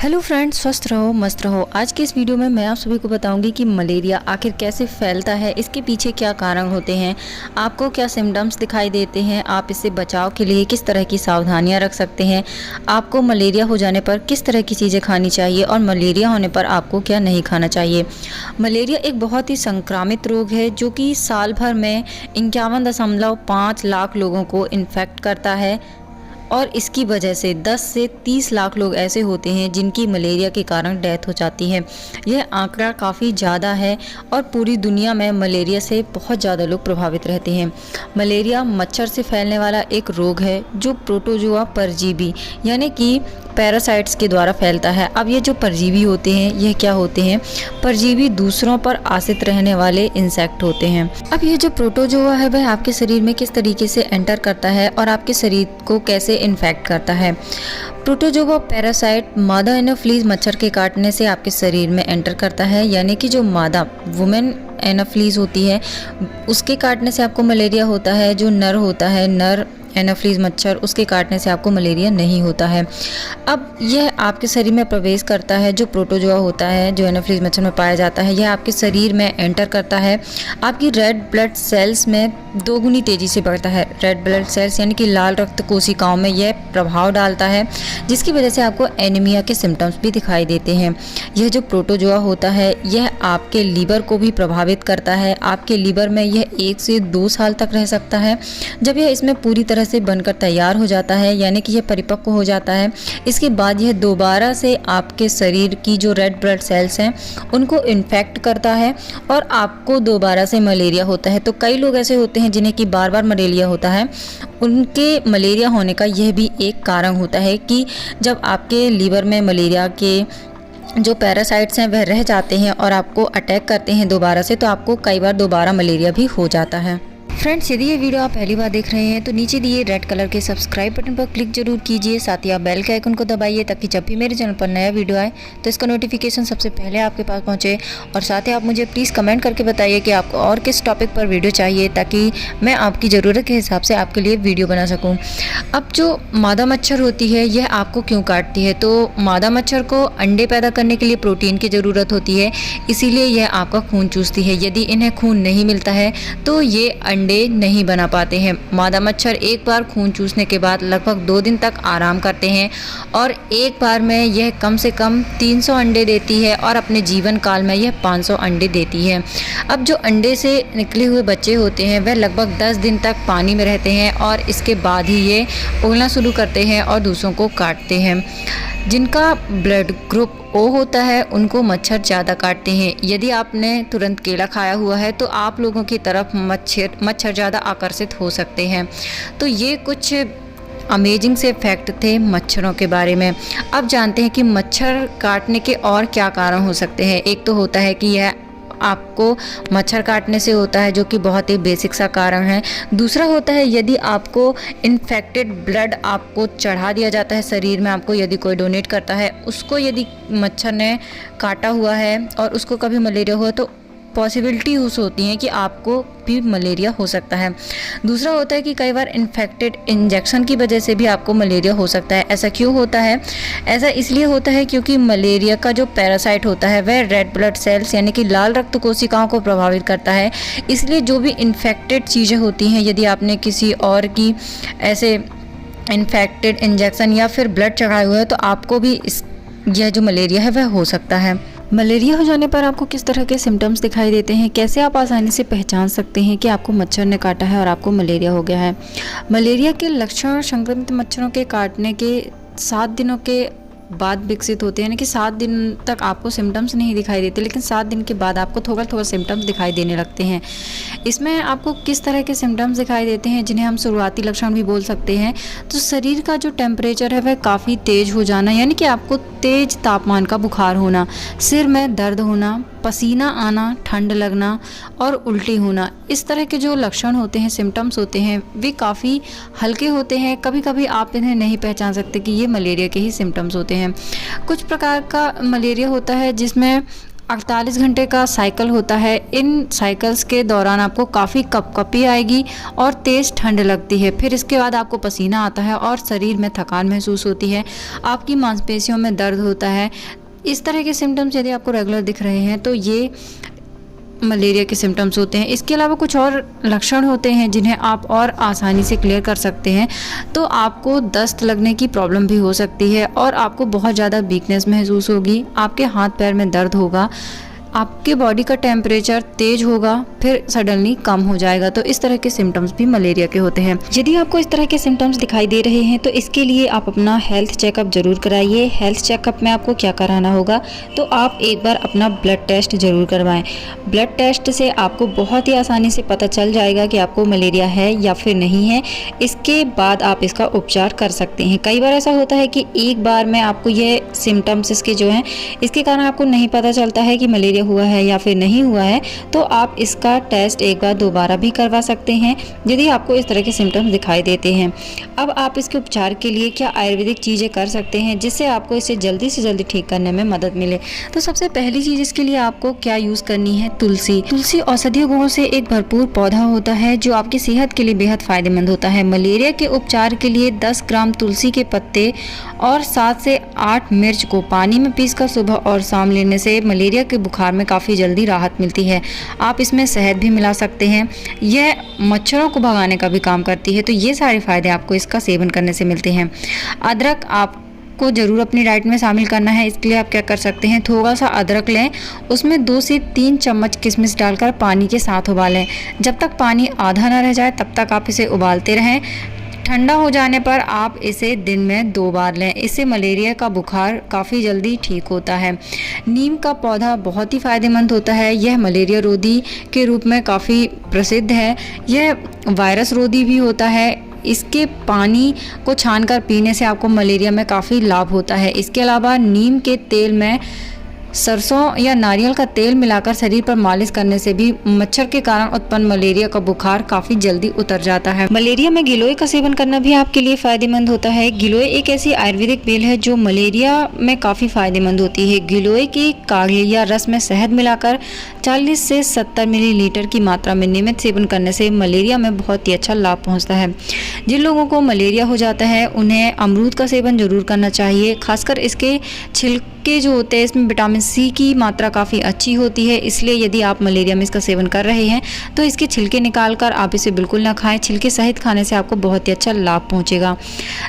Hello friends, स्वस्थ रहो मस्त रहो। आज के इस वीडियो में मैं आप सभी को बताऊंगी कि मलेरिया आखिर कैसे फैलता है, इसके पीछे क्या कारण होते हैं, आपको क्या सिम्टम्स दिखाई देते हैं, आप इससे बचाव के लिए किस तरह की सावधानियां रख सकते हैं, आपको मलेरिया हो जाने पर किस तरह की चीज़ें खानी चाहिए और मलेरिया होने पर आपको क्या नहीं खाना चाहिए। मलेरिया एक बहुत ही संक्रामित रोग है जो कि साल भर में 51.5 लाख लोगों को इन्फेक्ट करता है और इसकी वजह से 10 से 30 लाख लोग ऐसे होते हैं जिनकी मलेरिया के कारण डेथ हो जाती है। यह आंकड़ा काफ़ी ज़्यादा है और पूरी दुनिया में मलेरिया से बहुत ज़्यादा लोग प्रभावित रहते हैं। मलेरिया मच्छर से फैलने वाला एक रोग है जो प्रोटोजोआ परजीवी यानी कि पैरासाइट्स के द्वारा फैलता है। अब ये जो परजीवी होते हैं यह क्या होते हैं? परजीवी दूसरों पर आश्रित रहने वाले इंसेक्ट होते हैं। अब ये जो प्रोटोजोआ है वह आपके शरीर में किस तरीके से एंटर करता है और आपके शरीर को कैसे इन्फेक्ट करता है। प्रोटोजोआ पैरासाइट मादा एनोफ्लीज मच्छर के काटने से आपके शरीर में एंटर करता है, यानी कि जो मादा वुमेन एनोफ्लीज होती है उसके काटने से आपको मलेरिया होता है। जो नर होता है, नर एनोफ्लीज मच्छर, उसके काटने से आपको मलेरिया नहीं होता है। अब यह आपके शरीर में प्रवेश करता है। जो प्रोटोजोआ होता है जो एनोफ्लीज मच्छर में पाया जाता है यह आपके शरीर में एंटर करता है, आपकी रेड ब्लड सेल्स में दोगुनी तेज़ी से बढ़ता है। रेड ब्लड सेल्स यानी कि लाल रक्त कोशिकाओं में यह प्रभाव डालता है जिसकी वजह से आपको एनीमिया के सिम्टम्स भी दिखाई देते हैं। यह जो प्रोटोजोआ होता है यह आपके लीवर को भी प्रभावित करता है। आपके लीवर में यह 1 से 2 साल तक रह सकता है। जब यह इसमें पूरी तरह से बनकर तैयार हो जाता है यानी कि यह परिपक्व हो जाता है, इसके बाद यह दोबारा से आपके शरीर की जो रेड ब्लड सेल्स हैं उनको इन्फेक्ट करता है और आपको दोबारा से मलेरिया होता है। तो कई लोग ऐसे होते हैं जिन्हें कि बार बार मलेरिया होता है। उनके मलेरिया होने का यह भी एक कारण होता है कि जब आपके लीवर में मलेरिया के जो पैरासाइट्स हैं वह रह जाते हैं और आपको अटैक करते हैं दोबारा से, तो आपको कई बार दोबारा मलेरिया भी हो जाता है। फ्रेंड्स, यदि ये वीडियो आप पहली बार देख रहे हैं तो नीचे दिए रेड कलर के सब्सक्राइब बटन पर क्लिक जरूर कीजिए, साथ ही आप बेल के आइकन को दबाइए ताकि जब भी मेरे चैनल पर नया वीडियो आए तो इसका नोटिफिकेशन सबसे पहले आपके पास पहुंचे। और साथ ही आप मुझे प्लीज़ कमेंट करके बताइए कि आपको और किस टॉपिक पर वीडियो चाहिए ताकि मैं आपकी ज़रूरत के हिसाब से आपके लिए वीडियो बना सकूँ। अब जो मादा मच्छर होती है यह आपको क्यों काटती है? तो मादा मच्छर को अंडे पैदा करने के लिए प्रोटीन की ज़रूरत होती है, इसीलिए यह आपका खून चूसती है। यदि इन्हें खून नहीं मिलता है तो ये अंडे नहीं बना पाते हैं। मादा मच्छर एक बार खून चूसने के बाद लगभग 2 दिन तक आराम करते हैं और एक बार में यह कम से कम 300 अंडे देती है और अपने जीवन काल में यह 500 अंडे देती है। अब जो अंडे से निकले हुए बच्चे होते हैं वह लगभग 10 दिन तक पानी में रहते हैं और इसके बाद ही ये उगलना शुरू करते हैं और दूसरों को काटते हैं। जिनका ब्लड ग्रुप ओ होता है उनको मच्छर ज़्यादा काटते हैं। यदि आपने तुरंत केला खाया हुआ है तो आप लोगों की तरफ मच्छर ज़्यादा आकर्षित हो सकते हैं। तो ये कुछ अमेजिंग से फैक्ट थे मच्छरों के बारे में। अब जानते हैं कि मच्छर काटने के और क्या कारण हो सकते हैं। एक तो होता है कि यह आपको मच्छर काटने से होता है जो कि बहुत ही बेसिक सा कारण है। दूसरा होता है यदि आपको इन्फेक्टेड ब्लड आपको चढ़ा दिया जाता है शरीर में, आपको यदि कोई डोनेट करता है, उसको यदि मच्छर ने काटा हुआ है और उसको कभी मलेरिया हुआ तो पॉसिबिलिटी उस होती है कि आपको भी मलेरिया हो सकता है। दूसरा होता है कि कई बार इन्फेक्टेड इंजेक्शन की वजह से भी आपको मलेरिया हो सकता है। ऐसा क्यों होता है? ऐसा इसलिए होता है क्योंकि मलेरिया का जो पैरासाइट होता है वह रेड ब्लड सेल्स यानी कि लाल रक्त कोशिकाओं को प्रभावित करता है। इसलिए जो भी इन्फेक्टेड चीज़ें होती हैं, यदि आपने किसी और की ऐसे इन्फेक्टेड इंजेक्शन या फिर ब्लड चढ़ाए हुए है तो आपको भी यह जो मलेरिया है वह हो सकता है। मलेरिया हो जाने पर आपको किस तरह के सिम्टम्स दिखाई देते हैं, कैसे आप आसानी से पहचान सकते हैं कि आपको मच्छर ने काटा है और आपको मलेरिया हो गया है। मलेरिया के लक्षण संक्रमित मच्छरों के काटने के 7 दिनों के बाद विकसित होते हैं, यानी कि 7 दिन तक आपको सिम्टम्स नहीं दिखाई देते, लेकिन 7 दिन के बाद आपको थोड़ा थोड़ा सिम्टम्स दिखाई देने लगते हैं। इसमें आपको किस तरह के सिम्टम्स दिखाई देते हैं जिन्हें हम शुरुआती लक्षण भी बोल सकते हैं। तो शरीर का जो टेम्परेचर है वह काफ़ी तेज़ हो जाना, यानी कि आपको तेज़ तापमान का बुखार होना, सिर में दर्द होना, पसीना आना, ठंड लगना और उल्टी होना। इस तरह के जो लक्षण होते हैं, सिम्टम्स होते हैं, वे काफ़ी हल्के होते हैं। कभी कभी आप इन्हें नहीं पहचान सकते कि ये मलेरिया के ही सिम्टम्स होते हैं। कुछ प्रकार का मलेरिया होता है जिसमें 48 घंटे का साइकिल होता है। इन साइकिल्स के दौरान आपको काफ़ी कपकपी आएगी और तेज़ ठंड लगती है। फिर इसके बाद आपको पसीना आता है और शरीर में थकान महसूस होती है, आपकी मांसपेशियों में दर्द होता है। इस तरह के सिम्टम्स यदि आपको रेगुलर दिख रहे हैं तो ये मलेरिया के सिम्टम्स होते हैं। इसके अलावा कुछ और लक्षण होते हैं जिन्हें आप और आसानी से क्लियर कर सकते हैं। तो आपको दस्त लगने की प्रॉब्लम भी हो सकती है और आपको बहुत ज़्यादा वीकनेस महसूस होगी, आपके हाथ पैर में दर्द होगा, आपके बॉडी का टेम्परेचर तेज होगा, फिर सडनली कम हो जाएगा। तो इस तरह के सिम्टम्स भी मलेरिया के होते हैं। यदि आपको इस तरह के सिम्टम्स दिखाई दे रहे हैं तो इसके लिए आप अपना हेल्थ चेकअप जरूर कराइए। हेल्थ चेकअप में आपको क्या कराना होगा, तो आप एक बार अपना ब्लड टेस्ट जरूर करवाएं। ब्लड टेस्ट से आपको बहुत ही आसानी से पता चल जाएगा कि आपको मलेरिया है या फिर नहीं है। इसके बाद आप इसका उपचार कर सकते हैं। कई बार ऐसा होता है कि एक बार में आपको ये सिम्टम्स इसके जो हैं इसके कारण आपको नहीं पता चलता है कि मलेरिया हुआ है या फिर नहीं हुआ है, तो आप इसका टेस्ट एक बार दोबारा भी करवा सकते हैं यदि आपको इस तरह के सिम्टम्स दिखाई देते हैं। अब आप इसके उपचार के लिए क्या आयुर्वेदिक चीज़ें कर सकते हैं जिससे आपको इसे जल्दी से जल्दी ठीक करने में मदद मिले। तो सबसे पहली चीज़ इसके लिए आपको क्या यूज़ करनी है, तुलसी। तुलसी औषधीय गुणों से एक भरपूर पौधा होता है जो आपकी सेहत के लिए बेहद फायदेमंद होता है। मलेरिया के उपचार के लिए 10 ग्राम तुलसी के पत्ते और 7 से 8 मिर्च को पानी में पीसकर सुबह और शाम लेने से मलेरिया के बुखार में काफ़ी जल्दी राहत मिलती है। आप इसमें शहद भी मिला सकते हैं, यह मच्छरों को भगाने का भी काम करती है। तो ये सारे फायदे आपको इसका सेवन करने से मिलते हैं। अदरक आपको ज़रूर अपनी डाइट में शामिल करना है। इसके लिए आप क्या कर सकते हैं, थोड़ा सा अदरक लें, उसमें 2 से 3 चम्मच किशमिश डालकर पानी के साथ उबालें। जब तक पानी आधा ना रह जाए तब तक आप इसे उबालते रहें। ठंडा हो जाने पर आप इसे दिन में 2 बार लें। इससे मलेरिया का बुखार काफ़ी जल्दी ठीक होता है। नीम का पौधा बहुत ही फ़ायदेमंद होता है। यह मलेरिया रोधी के रूप में काफ़ी प्रसिद्ध है। यह वायरस रोधी भी होता है। इसके पानी को छानकर पीने से आपको मलेरिया में काफ़ी लाभ होता है। इसके अलावा नीम के तेल में सरसों या नारियल का तेल मिलाकर शरीर पर मालिश करने से भी मच्छर के कारण उत्पन्न मलेरिया का बुखार काफ़ी जल्दी उतर जाता है। मलेरिया में गिलोय का सेवन करना भी आपके लिए फ़ायदेमंद होता है। गिलोय एक ऐसी आयुर्वेदिक बेल है जो मलेरिया में काफ़ी फ़ायदेमंद होती है। गिलोय की काढ़ी या रस में शहद मिलाकर 40 से 70 मिलीलीटर की मात्रा में नियमित सेवन करने से मलेरिया में बहुत ही अच्छा लाभ पहुँचता है। जिन लोगों को मलेरिया हो जाता है उन्हें अमरूद का सेवन जरूर करना चाहिए। खासकर इसके छिलके जो होते हैं इसमें विटामिन सी की मात्रा काफ़ी अच्छी होती है। इसलिए यदि आप मलेरिया में इसका सेवन कर रहे हैं तो इसके छिलके निकालकर आप इसे बिल्कुल ना खाएं। छिलके सहित खाने से आपको बहुत ही अच्छा लाभ पहुंचेगा।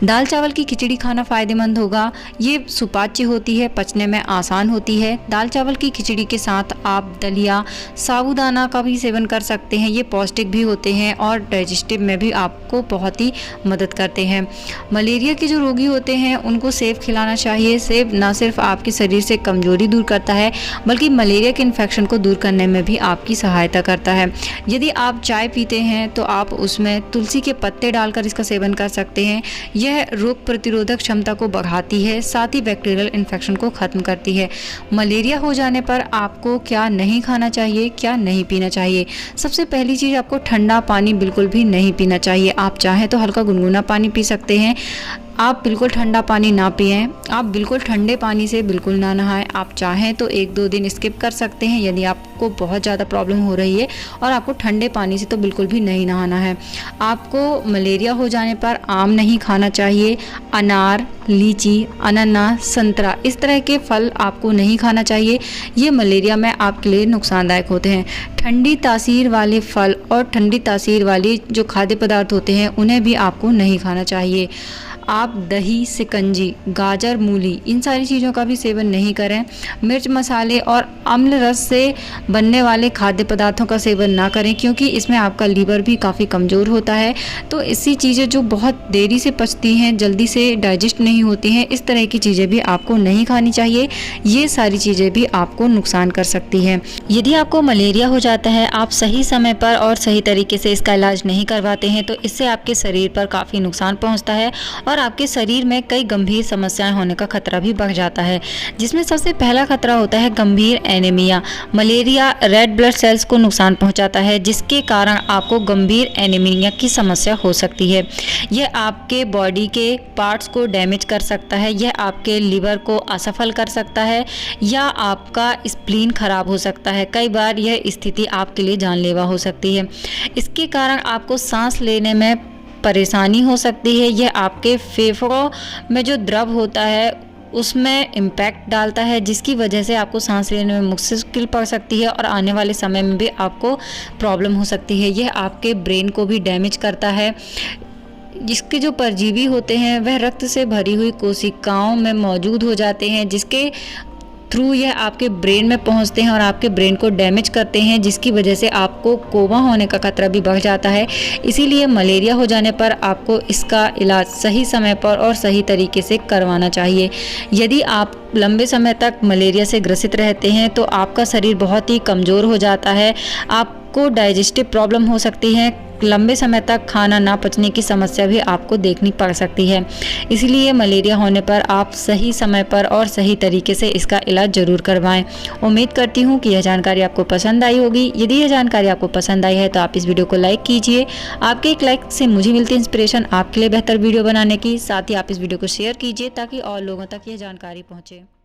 दाल चावल की खिचड़ी खाना फ़ायदेमंद होगा। ये सुपाच्य होती है, पचने में आसान होती है। दाल चावल की खिचड़ी के साथ आप दलिया, साबूदाना का भी सेवन कर सकते हैं। ये पौष्टिक भी होते हैं और डाइजेस्टिव में भी आपको बहुत ही मदद करते हैं। मलेरिया के जो रोगी होते हैं उनको सेब खिलाना चाहिए। सेब न सिर्फ आपके शरीर से कमजोरी दूर करता है बल्कि मलेरिया के इन्फेक्शन को दूर करने में भी आपकी सहायता करता है। यदि आप चाय पीते हैं तो आप उसमें तुलसी के पत्ते डालकर इसका सेवन कर सकते हैं। यह रोग प्रतिरोधक क्षमता को बढ़ाती है, साथ ही बैक्टीरियल इन्फेक्शन को ख़त्म करती है। मलेरिया हो जाने पर आपको क्या नहीं खाना चाहिए, क्या नहीं पीना चाहिए। सबसे पहली चीज़, आपको ठंडा पानी बिल्कुल भी नहीं पीना चाहिए। आप चाहें तो हल्का गुनगुना पानी पी सकते हैं। आप बिल्कुल ठंडा पानी ना पिएं। आप बिल्कुल ठंडे पानी से बिल्कुल ना नहाएं। आप चाहें तो 1-2 दिन स्किप कर सकते हैं यदि आपको बहुत ज़्यादा प्रॉब्लम हो रही है और आपको ठंडे पानी से तो बिल्कुल भी नहीं नहाना है। आपको मलेरिया हो जाने पर आम नहीं खाना चाहिए। अनार, लीची, अनानास, संतरा, इस तरह के फल आपको नहीं खाना चाहिए। ये मलेरिया में आपके लिए नुकसानदायक होते हैं। ठंडी तासीर वाले फल और ठंडी तासीर वाले जो खाद्य पदार्थ होते हैं उन्हें भी आपको नहीं खाना चाहिए। आप दही, शिकंजी, गाजर, मूली, इन सारी चीज़ों का भी सेवन नहीं करें। मिर्च मसाले और अम्ल रस से बनने वाले खाद्य पदार्थों का सेवन ना करें क्योंकि इसमें आपका लीवर भी काफ़ी कमज़ोर होता है। तो ऐसी चीज़ें जो बहुत देरी से पचती हैं, जल्दी से डाइजेस्ट नहीं होती हैं, इस तरह की चीज़ें भी आपको नहीं खानी चाहिए। ये सारी चीज़ें भी आपको नुकसान कर सकती हैं। यदि आपको मलेरिया हो जाता है, आप सही समय पर और सही तरीके से इसका इलाज नहीं करवाते हैं तो इससे आपके शरीर पर काफ़ी नुकसान पहुँचता है और और आपके शरीर में कई गंभीर समस्याएं होने का खतरा भी बढ़ जाता है, जिसमें सबसे पहला खतरा होता है गंभीर anaemia. Malaria red blood cells को नुकसान पहुंचाता है, जिसके कारण आपको गंभीर एनीमिया की समस्या हो सकती है। यह आपके बॉडी के पार्ट्स को डैमेज कर सकता है, यह आपके लिवर को असफल कर सकता है या आपका स्प्लीन खराब हो सकता है। कई बार यह स्थिति आपके लिए जानलेवा हो सकती है। इसके कारण आपको सांस लेने में परेशानी हो सकती है। यह आपके फेफड़ों में जो द्रव होता है उसमें इम्पैक्ट डालता है, जिसकी वजह से आपको सांस लेने में मुश्किल पड़ सकती है और आने वाले समय में भी आपको प्रॉब्लम हो सकती है। यह आपके ब्रेन को भी डैमेज करता है। जिसके जो परजीवी होते हैं वह रक्त से भरी हुई कोशिकाओं में मौजूद हो जाते हैं, जिसके थ्रू यह आपके ब्रेन में पहुंचते हैं और आपके ब्रेन को डैमेज करते हैं, जिसकी वजह से आपको कोमा होने का खतरा भी बढ़ जाता है। इसीलिए मलेरिया हो जाने पर आपको इसका इलाज सही समय पर और सही तरीके से करवाना चाहिए। यदि आप लंबे समय तक मलेरिया से ग्रसित रहते हैं तो आपका शरीर बहुत ही कमज़ोर हो जाता है, आपको डाइजेस्टिव प्रॉब्लम हो सकती है, लंबे समय तक खाना ना पचने की समस्या भी आपको देखनी पड़ सकती है। इसलिए मलेरिया होने पर आप सही समय पर और सही तरीके से इसका इलाज ज़रूर करवाएं। उम्मीद करती हूँ कि यह जानकारी आपको पसंद आई होगी। यदि यह जानकारी आपको पसंद आई है तो आप इस वीडियो को लाइक कीजिए। आपके एक लाइक से मुझे मिलती है इंस्पिरेशन आपके लिए बेहतर वीडियो बनाने की। साथ ही आप इस वीडियो को शेयर कीजिए ताकि और लोगों तक यह जानकारी पहुँचे।